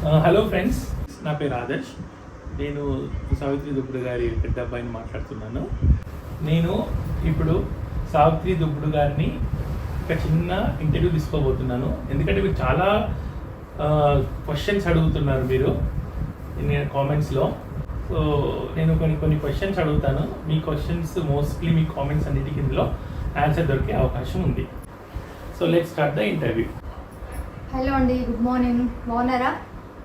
Hello friends, నా పేరు ఆదర్శ్. నేను సావిత్రి దుబ్బుడు గారి పెద్ద అబ్బాయిని మాట్లాడుతున్నాను. నేను ఇప్పుడు సావిత్రి దుబ్బుడు గారిని ఒక చిన్న ఇంటర్వ్యూ తీసుకోబోతున్నాను. ఎందుకంటే మీరు చాలా క్వశ్చన్స్ అడుగుతున్నారు మీరు కామెంట్స్లో. సో నేను కొన్ని క్వశ్చన్స్ అడుగుతాను. మీ క్వశ్చన్స్ మోస్ట్లీ మీ కామెంట్స్ అన్నిటికీ ఇందులో ఆన్సర్ దొరికే అవకాశం ఉంది. So let's start the interview. Hello అండి, గుడ్ మార్నింగ్. బాగున్నారా?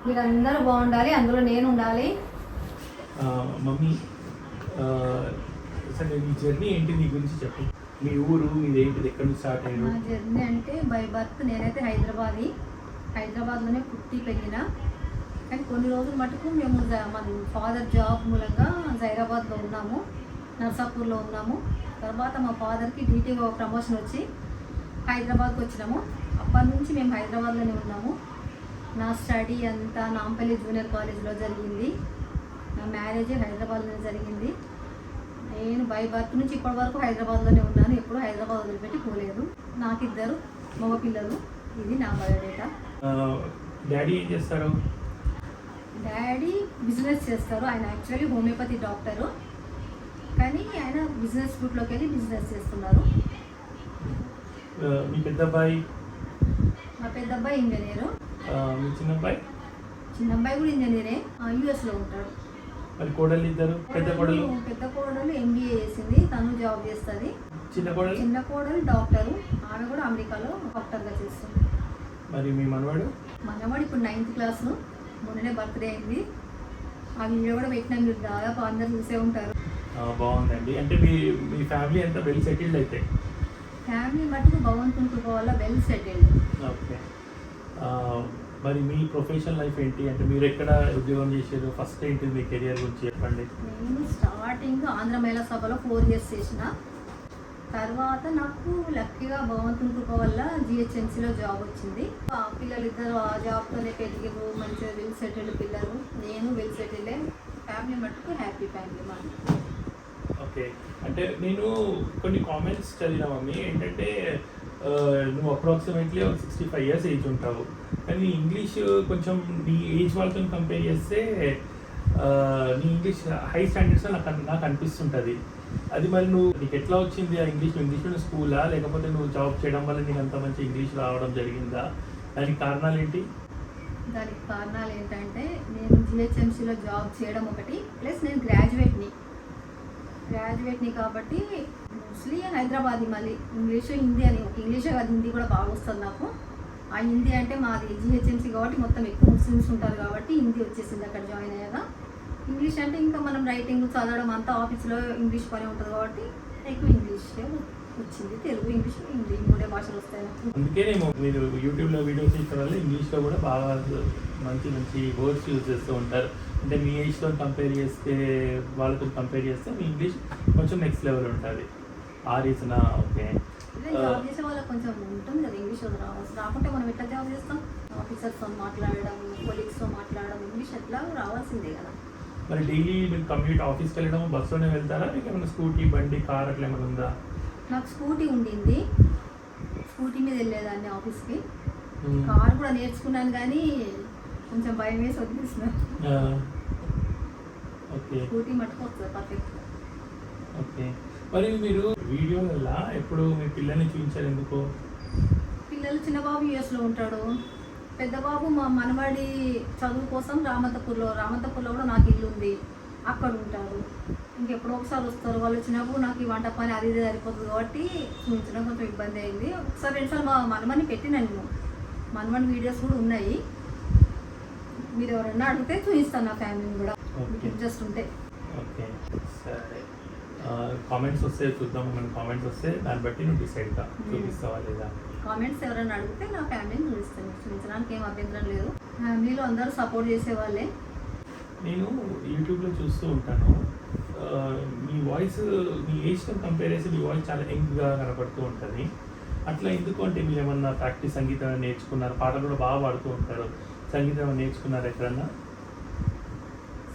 మీరు అందరూ బాగుండాలి, అందులో నేను ఉండాలి. మమ్మీ, అసలు మీ జర్నీ ఏంటి? నీ గురించి చెప్పు. మీ ఊరు మీదేంటిది? ఎక్కడి నుంచి స్టార్ట్ అయ్యారు? నా జర్నీ అంటే బై బర్త్ నేనైతే హైదరాబాద్లోనే పుట్టి పెరిగిన. కానీ కొన్ని రోజులు మటుకు మేము మన ఫాదర్ జాబ్ మూలంగా జైరాబాద్లో ఉన్నాము, నర్సాపూర్లో ఉన్నాము. తర్వాత మా ఫాదర్కి డ్యూటీగా ప్రమోషన్ వచ్చి హైదరాబాద్కి వచ్చినాము. అప్పటి నుంచి మేము హైదరాబాద్లోనే ఉన్నాము. నా స్టడీ అంతా నాంపల్లి జూనియర్ కాలేజ్లో జరిగింది. నా మ్యారేజ్ హైదరాబాద్లోనే జరిగింది. నేను బై బర్త్ నుంచి ఇప్పటి వరకు హైదరాబాద్లోనే ఉన్నాను. ఎప్పుడు హైదరాబాద్ వదిలిపెట్టి పోలేదు. నాకు 2 మగ పిల్లలు. ఇది నా బయోడేటా. డాడీ ఏం చేస్తారు? డాడీ బిజినెస్ చేస్తారు. ఆయన యాక్చువల్లీ హోమియోపతి డాక్టరు, కానీ ఆయన బిజినెస్ రూట్లోకి వెళ్ళి బిజినెస్ చేస్తున్నారు. మీ పెద్ద అబ్బాయి? మా పెద్ద అబ్బాయి ఇంజనీరు. మీ చిన్న అబ్బాయి? చిన్న అబ్బాయి కూడా ఇంజనీరే, యూఎస్లో ఉంటాడు. మరి కోడలు ఇద్దరు? పెద్ద కోడలు ఎంబీఏ చేసింది, తను జాబ్ చేస్తుంది. చిన్న కోడలు డాక్టరు, ఆమె కూడా అమెరికాలో డాక్టర్గా చేస్తుంది. మరి మీ మనవాడు? మనవాడు ఇప్పుడు 9th క్లాస్. మొన్ననే బర్త్డే అయింది. ఆ వీడియో కూడా పెట్టినా, మీరు దాదాపు అందరు చూసే ఉంటారు. బాగుందండి. అంటే మీ ఫ్యామిలీ అంతా వెల్ సెటిల్డ్ అయితే? ఫ్యామిలీ మటుకు భగవంతుని వల్ల వెల్ సెటిల్డ్. ఓకే. మరి మీ ప్రొఫెషనల్ లైఫ్ ఏంటి? అంటే మీరు ఎక్కడ ఉద్యోగం చేశారు? ఫస్ట్ ఏంటి మీ కెరియర్ గురించి చెప్పండి. నేను స్టార్టింగ్ ఆంధ్ర మహిళా సభలో 4 years చేసిన. తర్వాత నాకు లక్కీగా భగవంతుని కృప వల్ల జిహెచ్ఎంసీలో జాబ్ వచ్చింది. పిల్లలు ఇద్దరు ఆ జాబ్తోనే పెరిగారు. మంచిగా వెల్ సెటిల్డ్ పిల్లలు, నేను వెల్ సెటిల్డ్. ఫ్యామిలీ మటుకు హ్యాపీ ఫ్యామిలీ మాది. ఓకే. అంటే నేను కొన్ని కామెంట్స్ చదివినా మమ్మీ, ఏంటంటే నువ్వు అప్రాక్సిమేట్లీ 65 years ఏజ్ ఉంటావు, కానీ ఇంగ్లీష్ కొంచెం నీ ఏజ్ వాళ్ళతో కంపేర్ చేస్తే నీ ఇంగ్లీష్ హై స్టాండర్డ్స్లో నాకు అనిపిస్తుంటుంది. అది మరి నీకు ఎట్లా వచ్చింది ఆ ఇంగ్లీష్ స్కూలా, లేకపోతే నువ్వు జాబ్ చేయడం వల్ల నీకు అంత మంచి ఇంగ్లీష్ రావడం జరిగిందా? దానికి కారణాలు ఏంటి? దానికి కారణాలు ఏంటంటే, నేను జిహెచ్ఎంసీలో జాబ్ చేయడం ఒకటి, ప్లస్ నేను గ్రాడ్యుయేట్ని కాబట్టి మోస్ట్లీ హైదరాబాదీ. మళ్ళీ ఇంగ్లీషు హిందీ అని, ఒక ఇంగ్లీషే కాదు హిందీ కూడా బాగా వస్తుంది నాకు. ఆ హిందీ అంటే మాది జిహెచ్ఎంసీ కాబట్టి మొత్తం ఎక్కువ ముస్లిమ్స్ ఉంటారు కాబట్టి హిందీ వచ్చేసింది అక్కడ జాయిన్ అయ్యాక. ఇంగ్లీష్ అంటే ఇంకా మనం రైటింగ్ చదవడం అంతా ఆఫీస్లో ఇంగ్లీష్ పని ఉంటుంది కాబట్టి ఎక్కువ ఇంగ్లీష్ వచ్చింది. తెలుగు, ఇంగ్లీష్, హిందీ 3 భాషలు వస్తాయి. అందుకే నేను మీరు యూట్యూబ్లో వీడియోస్ ఇచ్చే వల్ల ఇంగ్లీష్లో కూడా బాగా మంచి వర్డ్స్ యూజ్ చేస్తూ ఉంటారు. అంటే మీ ఏజ్తో కంపేర్ చేస్తే, వాళ్ళతో కంపేర్ చేస్తే మీ ఇంగ్లీష్ కొంచెం నెక్స్ట్ లెవెల్ ఉంటుంది. ఆ రీజనా? ఓకే. జాబ్ చేసే వాళ్ళకి కొంచెం ఉంటుంది కదా ఇంగ్లీష్ రాకుంటే మనం ఎట్లా జాబ్ చేస్తాం? ఆఫీసర్స్తో మాట్లాడడం, కొలీగ్స్తో మాట్లాడడం, ఇంగ్లీష్ ఎట్లా రావాల్సిందే కదా. మరి డైలీ మీరు కమ్యూట్ ఆఫీస్కి వెళ్ళడం బస్సులోనే వెళ్తారా? మీకు ఏమైనా స్కూటీ, బండి, కార్ అట్లా ఏమైనా ఉందా? నాకు స్కూటీ ఉండింది. స్కూటీ మీద వెళ్ళేదాన్ని ఆఫీస్కి. కార్ కూడా నేర్చుకున్నాను, కానీ కొంచెం భయం వేసి వదిలేస్తున్నాను. ఓకే. స్కూటీ మట్టుకు వస్తుంది పర్ఫెక్ట్. ఓకే. మరి మీరు వీడియోలలో ఎప్పుడు మీ పిల్లల్ని చూపించారు ఎందుకు? పిల్లలు, చిన్న బాబు యూఎస్లో ఉంటాడు, పెద్ద బాబు మా మనవాడి చదువు కోసం రామంతపూర్లో కూడా నాకు ఇల్లు ఉంది, అక్కడ ఉంటారు. ఇంకెప్పుడో ఒకసారి వస్తారు. వాళ్ళు వచ్చినప్పుడు నాకు ఈ వంట పని అది ఇది సరిపోతుంది కాబట్టి చూపించడం కొంచెం ఇబ్బంది అయింది. ఒకసారి 2 సార్లు మా మనమని పెట్టినా, నేను మనమని వీడియోస్ కూడా ఉన్నాయి. మీరు ఎవరన్నా అడిగితే చూపిస్తాను నా ఫ్యామిలీని కూడా, ఇంట్రెస్ట్ ఉంటే. ఓకే, సరే. కామెంట్స్ వస్తే చూద్దాం. మన కామెంట్స్ వస్తే దాన్ని బట్టి నువ్వు డిసైడ్గా చూపిస్తావా లేదా? కామెంట్స్ ఎవరైనా అడిగితే నా ఫ్యామిలీని చూపించడానికి ఏం అభ్యంతరం లేదు. ఫ్యామిలీలో అందరూ సపోర్ట్ చేసేవాళ్ళే. నేను యూట్యూబ్లో చూస్తూ ఉంటాను. మీ వాయిస్, మీ ఏజ్తో కంపేర్ చేసి మీ వాయిస్ చాలా యంగ్గా కనపడుతూ ఉంటుంది. అట్లా ఎందుకు? అంటే మీరు ఏమన్నా ప్రాక్టీస్ సంగీతం నేర్చుకున్నారు? పాటలు కూడా బాగా పాడుతూ ఉంటారు. సంగీతం నేర్చుకున్నారు ఎక్కడన్నా?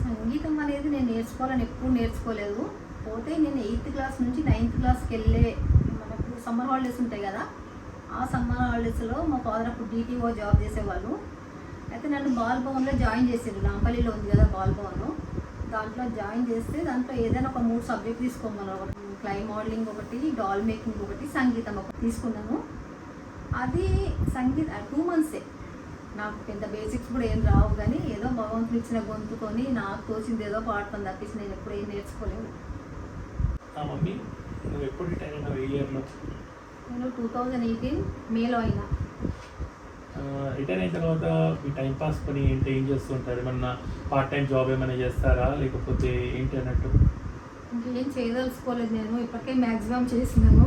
సంగీతం అనేది నేను నేర్చుకోవాలని ఎప్పుడు నేర్చుకోలేదు. పోతే నేను 8th క్లాస్ నుంచి 9th క్లాస్కి వెళ్ళే, మనకు సమ్మర్ హాలిడేస్ ఉంటాయి కదా, ఆ సమ్మర్ హాలిడేస్లో మా ఫాదర్ అప్పుడు DTO జాబ్ చేసేవాళ్ళు. అయితే నన్ను బాల్ భవన్లో జాయిన్ చేసారు. నాంపల్లిలో ఉంది కదా బాల్ భవన్, దాంట్లో జాయిన్ చేస్తే దాంట్లో ఏదైనా ఒక 3 సబ్జెక్ట్ తీసుకోమన్నారు. ఒకటి క్లై మోడలింగ్, ఒకటి డాల్ మేకింగ్, ఒకటి సంగీతం ఒకటి తీసుకున్నాను. అది సంగీత 2 మంత్సే. నాకు పెద్ద బేసిక్స్ కూడా ఏం రావు, కానీ ఏదో భగవంతుడు ఇచ్చిన గొంతుకొని నాకు తోచింది ఏదో పాడుతుంది తప్పించి నేను ఎప్పుడు ఏం నేర్చుకోలేను. మమ్మీ నువ్వు ఎప్పుడు రిటైర్ అయినావు? ఏ ఇయర్లో? నేను 2018 మేలో అయినా. రిటైర్ అయిన తర్వాత మీ టైం పాస్ పని ఏంటి, ఏం చేస్తూ ఉంటారు? ఏమన్నా పార్ట్ టైం జాబ్ ఏమైనా చేస్తారా లేకపోతే ఏంటి అన్నట్టు? ఇంకేం చేయదలుచుకోలేదు నేను, ఇప్పటికే మ్యాక్సిమం చేసినాను.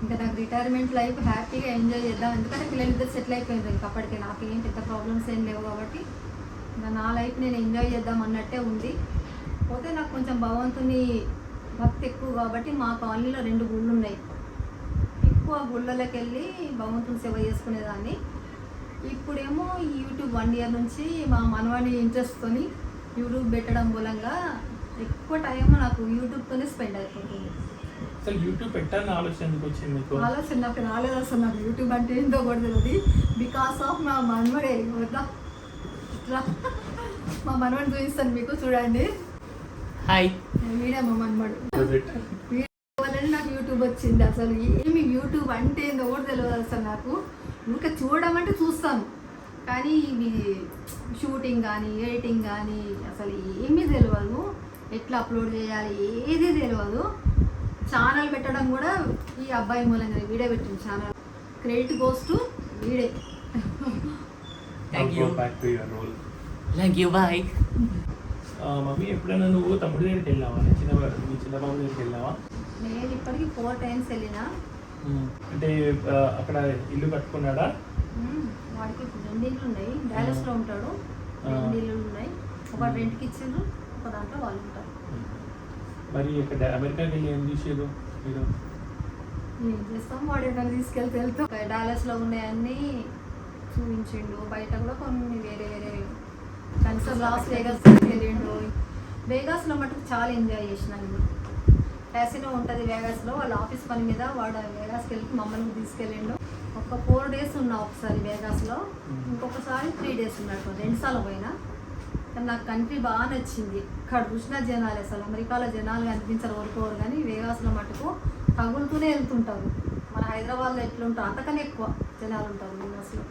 ఇంకా నాకు రిటైర్మెంట్ లైఫ్ హ్యాపీగా ఎంజాయ్ చేద్దాం, ఎందుకంటే పిల్లలిద్దరు సెటిల్ అయిపోయింది. ఇంకా అప్పటికే నాకేం పెద్ద ప్రాబ్లమ్స్ ఏం లేవు కాబట్టి ఇంకా నా లైఫ్ నేను ఎంజాయ్ చేద్దాం అన్నట్టే ఉంది. పోతే నాకు కొంచెం భగవంతుని భక్తి ఎక్కువ కాబట్టి మా కాలనీలో 2 గుళ్ళు ఉన్నాయి. ఎక్కువ గుళ్ళకి వెళ్ళి భగవంతుని సేవ చేసుకునేదాన్ని. ఇప్పుడేమో ఈ యూట్యూబ్ 1 ఇయర్ నుంచి మా మనవాడి ఇంట్రెస్ట్తోని యూట్యూబ్ పెట్టడం మూలంగా ఎక్కువ టైం నాకు యూట్యూబ్తోనే స్పెండ్ అయిపోతుంది. అసలు యూట్యూబ్ పెట్టాలని ఆలోచన ఎందుకు వచ్చింది మీకు? ఆలోచన నాకు రాలేదు అసలు. నాకు యూట్యూబ్ అంటే ఏంటో కూడా తెలియదు. బికాస్ ఆఫ్ మా మనవడే. మా మనవడిని చూపిస్తాను మీకు, చూడండి. హాయ్. వీడే మా మనవడు. వల్లనే నాకు యూట్యూబ్ వచ్చింది. అసలు ఏమి యూట్యూబ్ అంటే ఏందో కూడా తెలియదు అసలు నాకు. ఇంకా చూడడం అంటే చూస్తాను, కానీ ఇవి షూటింగ్ కానీ ఎడిటింగ్ కానీ అసలు ఏమీ తెలియదు. ఎట్లా అప్లోడ్ చేయాలి ఏది తెలియదు. ఛానల్ పెట్టడం కూడా ఈ అబ్బాయి మూలంగా వీడియో పెట్టింది ఛానల్. క్రెడిట్ గోస్ టు వీడే. Thank you bye. మమ్మీ ఎప్పుడైనా నువ్వు తమ్ముడి దగ్గరికి వెళ్ళావా? మీ చిన్న బాబు దగ్గరికి వెళ్ళావా? నేను ఇప్పటికి 4 times వెళ్ళినా. అంటే అక్కడ ఇల్లు కట్టుకున్నాడా? వాడికి 2 ఇళ్ళు ఉన్నాయి. డాలస్లో ఉంటాడు. 2 ఇళ్ళు ఉన్నాయి. ఒక రెంట్కి ఇచ్చిండ్రు, ఒక దాంట్లో వాళ్ళు ఉంటారు. మరి ఇక్కడ అమెరికాకి వెళ్ళి ఏం చూసారు మీరు? ఏం చేస్తాం, వాడు ఎక్కడ తీసుకెళ్తాం. డాలస్లో ఉన్నాయన్నీ చూపించిండు. బయట కూడా కొన్ని వేరే వేరే కనీసం లాస్ వేగాస్ వెళ్ళిండు. వేగాస్లో మటుకు చాలా ఎంజాయ్ చేసినాను. క్యాసినో ఉంటుంది వేగాస్లో. వాళ్ళ ఆఫీస్ పని మీద వాడు వేగాస్కి వెళ్ళి మమ్మల్ని తీసుకెళ్ళిండు. ఒక 4 days ఉన్నా ఒకసారి వేగాస్లో, ఇంకొకసారి 3 days ఉన్నట్టు. 2 సార్లు పోయినా. కానీ నాకు కంట్రీ బాగా నచ్చింది. ఇక్కడ చూసిన జనాలు అసలు అమెరికాలో జనాలు కనిపించరు, ఊరుకోరు, కానీ వేగాస్లో మటుకు తగులుతూనే వెళ్తుంటారు. మన హైదరాబాద్లో ఎట్లుంటారు అంతకనే ఎక్కువ జనాలు ఉంటారు. వేగాస్లో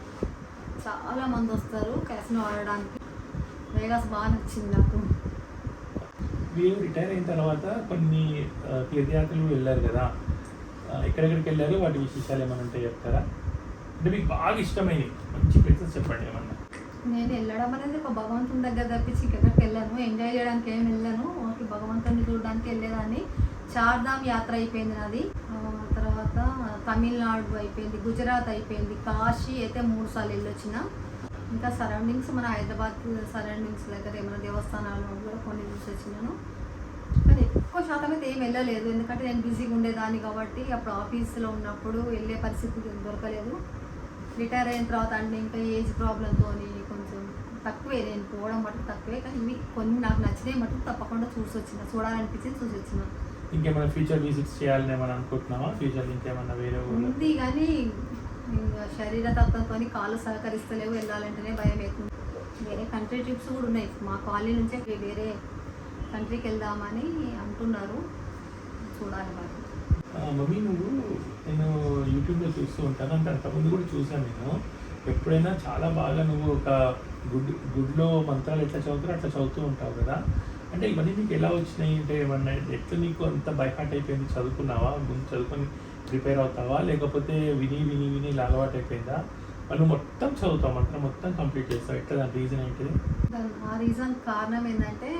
చాలా మంది వస్తారు క్యాసినో ఆడడానికి. వేగాస్ బాగా నచ్చింది నాకు. మీరు రిటైర్ అయిన తర్వాత కొన్ని తీర్థయాత్రలు వెళ్ళారు కదా, ఎక్కడెక్కడికి వెళ్ళారు? వాటి విశేషాలు ఏమైనా ఉంటే చెప్తారా? అంటే మీకు బాగా ఇష్టమైనవి మంచి ప్లేసెస్ చెప్పండి ఏమన్నా. నేను వెళ్ళడం అనేది ఒక భగవంతుని దగ్గర తప్పించి ఎక్కడికి వెళ్ళాను. ఎంజాయ్ చేయడానికి ఏం వెళ్ళాను, ఓకే భగవంతుని చూడడానికి వెళ్ళేదాన్ని. 4 ధామ్ యాత్ర అయిపోయింది నాది. తర్వాత తమిళనాడు అయిపోయింది, గుజరాత్ అయిపోయింది, కాశీ అయితే 3 సార్లు వెళ్ళొచ్చిన. ఇంకా సరౌండింగ్స్ మన హైదరాబాద్ సరౌండింగ్స్ దగ్గర ఏమైనా దేవస్థానాలు కూడా కొన్ని చూసి వచ్చినాను. కానీ ఎక్కువ శాతం అయితే ఏం వెళ్ళలేదు, ఎందుకంటే నేను బిజీగా ఉండేదాన్ని కాబట్టి. అప్పుడు ఆఫీస్లో ఉన్నప్పుడు వెళ్ళే పరిస్థితి దొరకలేదు. రిటైర్ అయిన తర్వాత అంటే ఇంకా ఏజ్ ప్రాబ్లంతో కొంచెం తక్కువే, నేను పోవడం మటుకు తక్కువే. కానీ ఇవి కొన్ని నాకు నచ్చినాయి మటుకు తప్పకుండా చూడాలనిపించింది చూసి వచ్చిన. ఇంకేమైనా ఫ్యూచర్ విజిట్స్ చేయాలని ఏమైనా అనుకుంటున్నావా? ఫ్యూచర్ ఇంకేమన్నా వేరే ఉంది, కానీ శరీర తత్వంతో కాళ్ళు సహకరిస్తలేవు. వెళ్ళాలంటేనే భయం అవుతుంది. వేరే కంట్రీ ట్రిప్స్ కూడా ఉన్నాయి. మా కాలనీ నుంచే వేరే కంట్రీకి వెళ్దామని అంటున్నారు, చూడాలి మరి. మమ్మీ నేను యూట్యూబ్లో చూస్తూ ఉంటాను, అంటే అంతకుముందు కూడా చూసాను నేను. ఎప్పుడైనా చాలా బాగా నువ్వు ఒక గుడ్లో మంత్రాలు ఎట్లా చదువుతారో అట్లా చదువుతూ ఉంటావు కదా. అంటే ఇవన్నీ నీకు ఎలా వచ్చినాయి? అంటే ఏమన్నా ఎట్లా నీకు అంత బైహార్ట్ అయిపోయింది? చదువుకున్నావా? ముందు చదువుకొని ప్రిపేర్ అవుతావా, లేకపోతే విని విని విని అలవాటు అయిపోయిందా? వాళ్ళు మొత్తం చదువుతావు, మంత్రం మొత్తం కంప్లీట్ చేస్తావు, ఎట్లా దాని రీజన్ ఏంటిది? ఆ రీజన్ కారణం ఏంటంటే,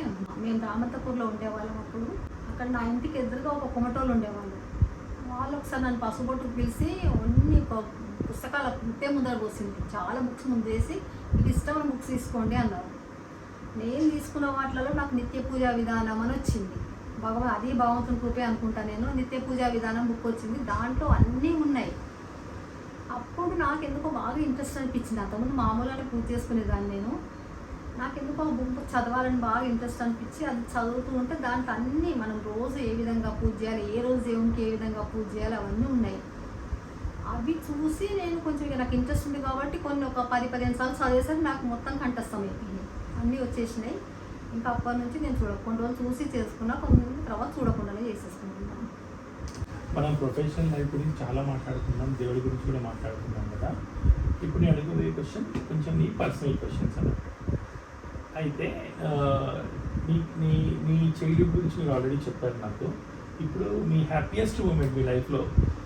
మేము రామంతపూర్లో ఉండేవాళ్ళం. అప్పుడు అక్కడ నా ఇంటికి ఎదురుగా ఒక కుమటోళ్ళు ఉండేవాళ్ళు. వాళ్ళు ఒకసారి నన్ను పసుబొట్టుకు పిలిచి అన్ని పుస్తకాల పుట్టే ముందర పోసింది. చాలా బుక్స్ ముందు వేసి మీకు ఇష్టమైన బుక్స్ తీసుకోండి అన్నారు. నేను తీసుకున్న వాటిలలో నాకు నిత్య పూజా విధానం అని వచ్చింది. అది భగవంతుని కృపే అనుకుంటా. నేను నిత్య పూజా విధానం బుక్ వచ్చింది, దాంట్లో అన్నీ ఉన్నాయి. అప్పుడు నాకు ఎందుకో బాగా ఇంట్రెస్ట్ అనిపించింది. అంతకుముందు మామూలుగానే పూజ చేసుకునేదాన్ని నేను. నాకు ఎందుకో ఆ బుక్ చదవాలని బాగా ఇంట్రెస్ట్ అనిపించి అది చదువుతూ ఉంటే దాంట్లో అన్నీ మనం రోజు ఏ విధంగా పూజ చేయాలి, ఏ రోజు దేవునికి ఏ విధంగా పూజ చేయాలి అవన్నీ ఉన్నాయి. అవి చూసి నేను కొంచెం ఇక నాకు ఇంట్రెస్ట్ ఉంది కాబట్టి కొన్ని ఒక 10-15 సార్లు చదివేసరికి నాకు మొత్తం కంఠస్థం అయిపోయింది, అన్నీ వచ్చేసినాయి. ఇంకా అప్పటి నుంచి నేను కొన్ని రోజులు చూసి చేసుకున్నా, కొన్ని తర్వాత చూడకుండానే చేసేసుకుంటున్నాను. మనం ప్రొఫెషనల్ లైఫ్ గురించి చాలా మాట్లాడుకున్నాం, దేవుడి గురించి కూడా మాట్లాడుకున్నాం కదా. ఇప్పుడు నేను అడుగుతున్న క్వశ్చన్ కొంచెం నీ పర్సనల్ క్వశ్చన్స్ అన్నమాట. అయితే మీ చైల్డ్హుడ్ గురించి మీరు ఆల్రెడీ చెప్పారు నాకు. ఇప్పుడు మీ హ్యాపీయెస్ట్ మూమెంట్ మీ లైఫ్లో,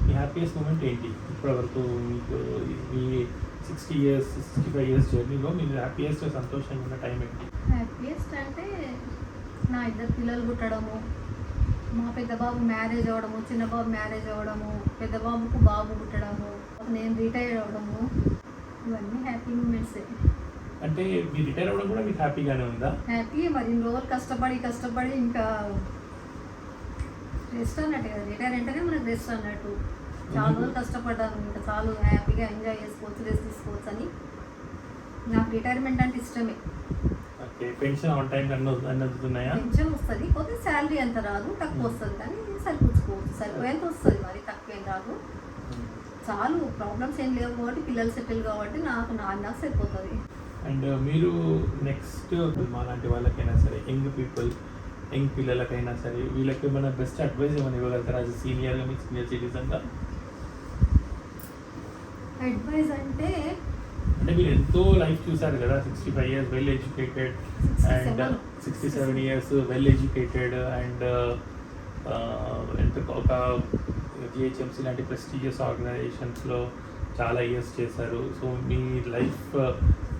మీ హ్యాపీయెస్ట్ మూమెంట్ ఏంటి ఇప్పటివరకు? మీకు మీ 65 ఇయర్స్ జర్నీలో మీరు హ్యాపీయెస్ట్ సంతోషంగా ఉన్న టైం ఏంటి? హ్యాపీయెస్ట్ అంటే నా 2 పిల్లలు పుట్టడము, మా పెద్ద బాబు మ్యారేజ్ అవ్వడము, చిన్న బాబు మ్యారేజ్ అవ్వడము, పెద్ద బాబుకు బాబు పుట్టడము, నేను రిటైర్ అవ్వడము, ఇవన్నీ హ్యాపీ మూమెంట్సే. అంటే మీరు రిటైర్ అవ్వడం కూడా మీకు హ్యాపీగానే ఉందా? హ్యాపీ, మరి ఇన్ని రోజులు కష్టపడి ఇంకా రెస్ట్ అన్నట్టు కదా. రిటైర్ అంటేనే మనకు రెస్ట్ అన్నట్టు. చాలా రోజులు కష్టపడ్డాను, ఇంకా చాలు హ్యాపీగా ఎంజాయ్ చేసుకోవచ్చు, రెస్ట్ తీసుకోవచ్చు అని. నాకు రిటైర్మెంట్ అంటే ఇష్టమే. ఓకే, పెన్షన్ ఆన్ టైం అందుతున్నాయా? పెన్షన్ వస్తుంది, పోతే శాలరీ అంత రాదు, తక్కువ వస్తుంది, కానీ సరిపుచ్చుకోవచ్చు. సరిపోయేంత వస్తుంది, మరి తక్కువేం రాదు. చాలు, ప్రాబ్లమ్స్ ఏం లేవు కాబట్టి, పిల్లలు సెటిల్ కాబట్టి నాకు సరిపోతుంది. అండ్ మీరు నెక్స్ట్ మాలాంటి వాళ్ళకైనా సరే, యంగ్ పిల్లలకైనా సరే, వీళ్ళకి ఏమైనా బెస్ట్ అడ్వైస్ ఏమైనా ఇవ్వగలుగుతారా? అది సీనియర్గా, మీకు సీనియర్ సిటిజన్గా అడ్వైస్ అంటే మీరు ఎంతో లైఫ్ చూసారు కదా. 65 years well educated, and 67 years well educated, and ఒక జిహెచ్ఎంసీ లాంటి ప్రెస్టీజియస్ ఆర్గనైజేషన్స్లో చాలా ఇయర్స్ చేశారు. సో మీ లైఫ్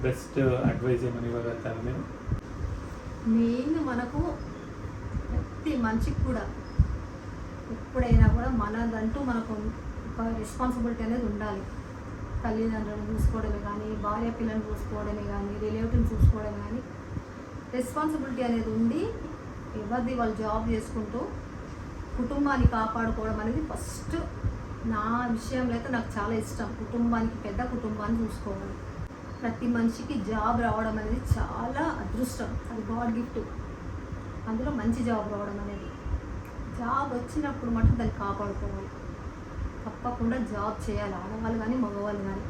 బెస్ట్ అడ్వైజ్ ఏమని ఇవ్వగలుగుతారు మీరు? మెయిన్ మనకు ప్రతి మనిషికి కూడా ఎప్పుడైనా కూడా మనదంటూ మనకు ఒక రెస్పాన్సిబిలిటీ అనేది ఉండాలి. తల్లిదండ్రులను చూసుకోవడమే కానీ, భార్య పిల్లలను చూసుకోవడమే కానీ, రిలేటివ్ని చూసుకోవడమే కానీ, రెస్పాన్సిబిలిటీ అనేది ఉండి ఎవరిది వాళ్ళు జాబ్ చేసుకుంటూ కుటుంబాన్ని కాపాడుకోవడం అనేది ఫస్ట్. నా విషయంలో అయితే నాకు చాలా ఇష్టం. కుటుంబానికి, పెద్ద కుటుంబాన్ని చూసుకోవాలి. ప్రతి మనిషికి జాబ్ రావడం అనేది చాలా అదృష్టం, అది గాడ్ గిఫ్ట్. అందులో మంచి జాబ్ రావడం అనేది, జాబ్ వచ్చినప్పుడు మటుకు దాన్ని కాపాడుకోవాలి. తప్పకుండా జాబ్ చేయాలి, ఆడవాళ్ళు కానీ మగవాళ్ళు కానీ.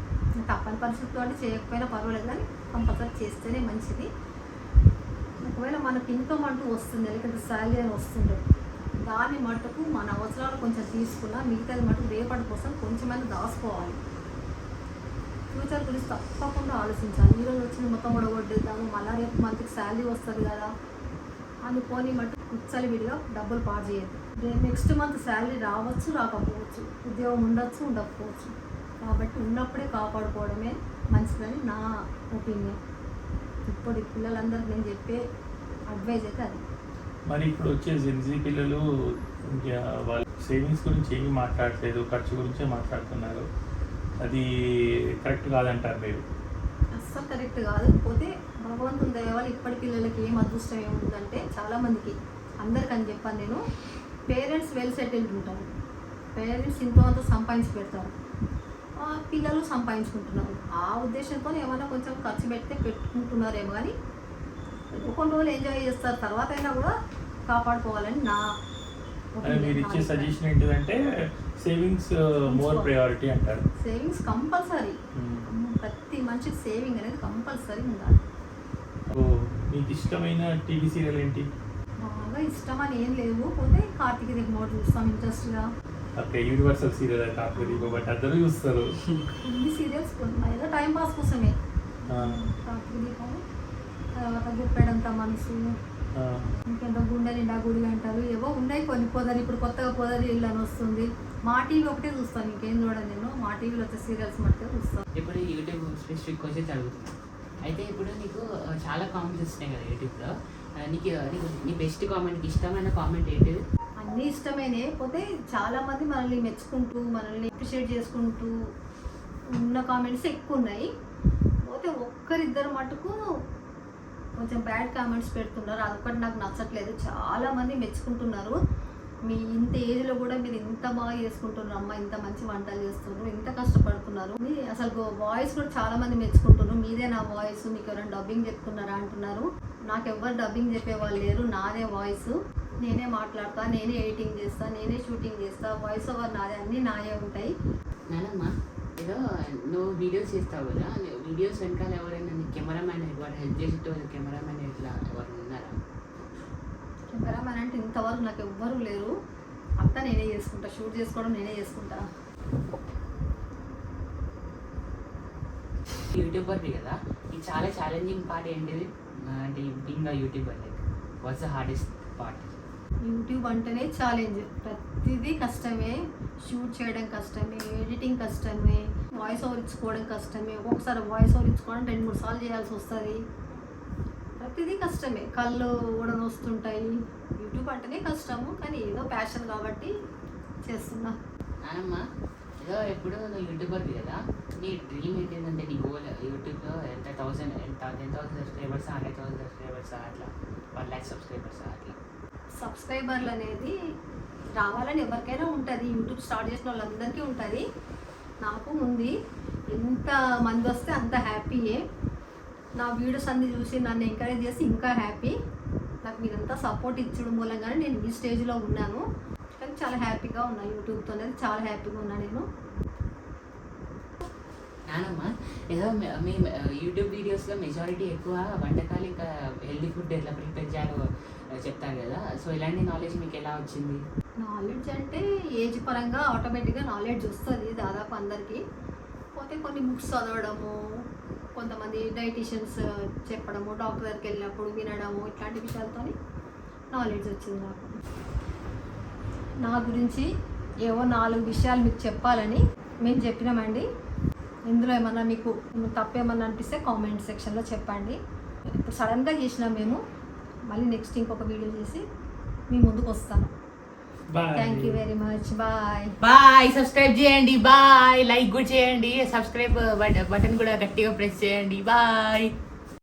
తప్పని పరిస్థితుల్లో అంటే చేయకపోయినా పర్వాలేదు, కానీ కంపల్సరీ చేస్తేనే మంచిది. ఒకవేళ మనకి ఇన్కమ్ అంటూ వస్తుంది, లేకపోతే శాలరీ అని వస్తుంది, దాన్ని మటుకు మన అవసరాలు కొంచెం తీసుకున్నా, మిగతాది మటుకు రేపటి కోసం కొంచెమైనా దాచుకోవాలి. ఫ్యూచర్ గురించి తప్పకుండా ఆలోచించాలి. ఈరోజు వచ్చింది మొత్తం ఉడగొట్టేద్దాము, మళ్ళీ రేపు మంత్కి శాలరీ వస్తుంది కదా అనుకోని మటు విడిగా డబ్బులు పాడు చేయద్దు. నెక్స్ట్ మంత్ శాలరీ రావచ్చు, రాకపోవచ్చు, ఉద్యోగం ఉండొచ్చు, ఉండకపోవచ్చు. కాబట్టి ఉన్నప్పుడే కాపాడుకోవడమే మంచిదని నా ఒపీనియన్. ఇప్పుడు పిల్లలందరికీ నేను చెప్పే అడ్వైజ్ అయితే అది. మరి ఇప్పుడు వచ్చే జెన్జీ పిల్లలు వాళ్ళ సేవింగ్స్ గురించి ఏమీ మాట్లాడలేదు, ఖర్చు గురించే మాట్లాడుతున్నారు. అది కరెక్ట్ కాదంటారు మీరు? అస్సలు కరెక్ట్ కాదు. పోతే భగవంతుని దయ వల్ల ఇప్పటి పిల్లలకి ఏం అదృష్టం ఏముందంటే, చాలామందికి, అందరికని చెప్పాను నేను, పేరెంట్స్ వెల్ సెటిల్డ్ ఉంటారు. పేరెంట్స్ ఇంతో అంతా సంపాదించి పెడతారు, పిల్లలు సంపాదించుకుంటున్నారు. ఆ ఉద్దేశంతో ఏమైనా కొంచెం ఖర్చు పెట్టుకుంటున్నారేమో, కానీ కొన్ని రోజులు ఎంజాయ్ చేస్తారు, తర్వాత అయినా కూడా కాపాడుకోవాలని నా మీరు ఇచ్చే సజెషన్ ఏంటిదంటే సేవింగ్స్ మోర్ ప్రయారిటీ అంటారు. సేవింగ్స్ కంపల్సరీ, ప్రతి మనిషికి సేవింగ్ అనేది కంపల్సరీ ఉండాలి. మీకు ఇష్టమైన టీవీ సీరియల్ ఏంటి? బాగా ఇష్టం అని ఏం లేవు, పోతే కార్తీక దీపం చూస్తాం ఇంట్రెస్ట్గా. ఓకే, యూనివర్సల్ సీరియల్ కార్తీక దీపం, బట్ అందరూ చూస్తారు. కొన్ని సీరియల్స్ ఏదో టైం పాస్ కోసమే. కార్తీక దీపం, తర్వాత గుప్పెడంత మనసు, ఇంకెంత గుండె నిండా గుడి అంటారు, ఏవో ఉన్నాయి కొన్ని. పొదరి, ఇప్పుడు కొత్తగా పొదరి ఇల్లు అని వస్తుంది. మా టీవీ ఒకటే చూస్తాను, ఇంకేం చూడను నేను. మా టీవీలో వచ్చే సీరియల్స్ మట్టుకే చూస్తాను. ఇప్పుడు యూట్యూబ్ స్పెసిఫిక్ క్వశ్చన్స్ అడుగుతున్నాను. అయితే ఇప్పుడు నీకు చాలా కామెంట్స్ వస్తున్నాయి కదా యూట్యూబ్లో, నీకు నీ బెస్ట్ కామెంట్కి ఇష్టమైన కామెంట్ ఏంటి? అన్నీ ఇష్టమైనే, పోతే చాలామంది మనల్ని మెచ్చుకుంటూ, మనల్ని అప్రిషియేట్ చేసుకుంటూ ఉన్న కామెంట్స్ ఎక్కువ ఉన్నాయి. పోతే ఒక్కరిద్దరు మటుకు కొంచెం బ్యాడ్ కామెంట్స్ పెడుతున్నారు, అదొకటి నాకు నచ్చట్లేదు. చాలామంది మెచ్చుకుంటున్నారు, మీ ఇంత ఏజ్లో కూడా మీరు ఇంత బాగా చేసుకుంటున్నారు అమ్మ, ఇంత మంచి వంటలు చేస్తున్నారు, ఇంత కష్టపడుతున్నారు. అసలు వాయిస్ కూడా చాలామంది మెచ్చుకుంటున్నారు, మీదే నా వాయిస్, మీకు ఎవరైనా డబ్బింగ్ చెప్తున్నారా అంటున్నారు. నాకు ఎవరు డబ్బింగ్ చెప్పేవాళ్ళు లేరు, నాదే వాయిస్, నేనే మాట్లాడతా, నేనే ఎడిటింగ్ చేస్తా, నేనే షూటింగ్ చేస్తా, వాయిస్ ఓవర్ నాదే, అన్నీ నాయే ఉంటాయి. నానమ్మ ఏదో నువ్వు వీడియోస్ చేస్తావు కదా వీడియోస్ వెనకాల ఎవరైనా కెమెరామ్యాన్ వాడు హెల్ప్ చేసేటో కెమెరామ్యాన్ ఇట్లా ఎవరు ఉన్నారా? కెమెరామెన్ అంటే ఇంతవరకు నాకు ఎవ్వరూ లేరు. అంతా నేనే చేసుకుంటా, షూట్ చేసుకోవడం నేనే చేసుకుంటా. యూట్యూబర్ది కదా ఇది చాలా ఛాలెంజింగ్ పార్ట్ ఏంటిది అంటే being YouTuber like what's the hardest part? YouTube అంటేనే ఛాలెంజ్. ప్రతిదీ కష్టమే. షూట్ చేయడం కష్టమే, ఎడిటింగ్ కష్టమే, వాయిస్ ఓవర్ ఇచ్చుకోవడం కష్టమే. ఒక్కొక్కసారి వాయిస్ ఓవర్ ఇచ్చుకోవడం 2-3 సార్లు చేయాల్సి వస్తుంది. ప్రతిదీ కష్టమే. కళ్ళు కూడా వస్తుంటాయి. యూట్యూబ్ అంటేనే కష్టము, కానీ ఏదో ప్యాషన్ కాబట్టి చేస్తున్నా. నానమ్మ ఏదో ఎప్పుడు నువ్వు యూట్యూబర్ది కదా నీ డ్రీమ్ ఏంటంటే నీ గోల్ యూట్యూబ్లో ఎంత 10,000 సబ్స్క్రైబర్స్ 100,000 సబ్స్క్రైబర్స్ అట్లా 1 lakh సబ్స్క్రైబర్స్ అట్లా? సబ్స్క్రైబర్లు అనేది రావాలని ఎవరికైనా ఉంటుంది. యూట్యూబ్ స్టార్ట్ చేసిన వాళ్ళందరికీ ఉంటుంది. నాకు ఉంది. ఎంత మంది వస్తే అంత హ్యాపీయే. నా వీడియోస్ అన్ని చూసి నన్ను ఎంకరేజ్ చేసి ఇంకా హ్యాపీ. నాకు మీరంతా సపోర్ట్ ఇచ్చడం మూలంగానే నేను ఈ స్టేజ్లో ఉన్నాను. కానీ చాలా హ్యాపీగా ఉన్నా యూట్యూబ్తో అనేది. చాలా హ్యాపీగా ఉన్నా నేను. నానమ్మ ఏదో మీ యూట్యూబ్ వీడియోస్లో మెజారిటీ ఎక్కువ వంటకాలు ఇంకా హెల్దీ ఫుడ్ ఎట్లా ప్రిపేర్ చేయాలో చెప్తారు కదా. సో ఇలాంటి నాలెడ్జ్ మీకు ఎలా వచ్చింది? నాలెడ్జ్ అంటే ఏజ్ పరంగా ఆటోమేటిక్గా నాలెడ్జ్ వస్తుంది దాదాపు అందరికీ. పోతే కొన్ని బుక్స్ చదవడము, కొంతమంది డైటీషియన్స్ చెప్పడము, డాక్టర్ దగ్గరికి వెళ్ళినప్పుడు వినడము, ఇట్లాంటి విషయాలతో నాలెడ్జ్ వచ్చింది నాకు. నా గురించి ఏవో 4 విషయాలు మీకు చెప్పాలని మేము చెప్పినామండి. ఇందులో ఏమన్నా మీకు తప్పేమన్నా అనిపిస్తే కామెంట్ సెక్షన్లో చెప్పండి. ఇప్పుడు సడన్గా చేసినాం మేము. మళ్ళీ నెక్స్ట్ ఇంకొక వీడియో చేసి మీ ముందుకు వస్తాను. Thank you very much. Bye bye. Subscribe చేయండి. బాయ్. లైక్ కూడా చేయండి. సబ్స్క్రైబ్ బటన్ కూడా గట్టిగా ప్రెస్ చేయండి. బాయ్.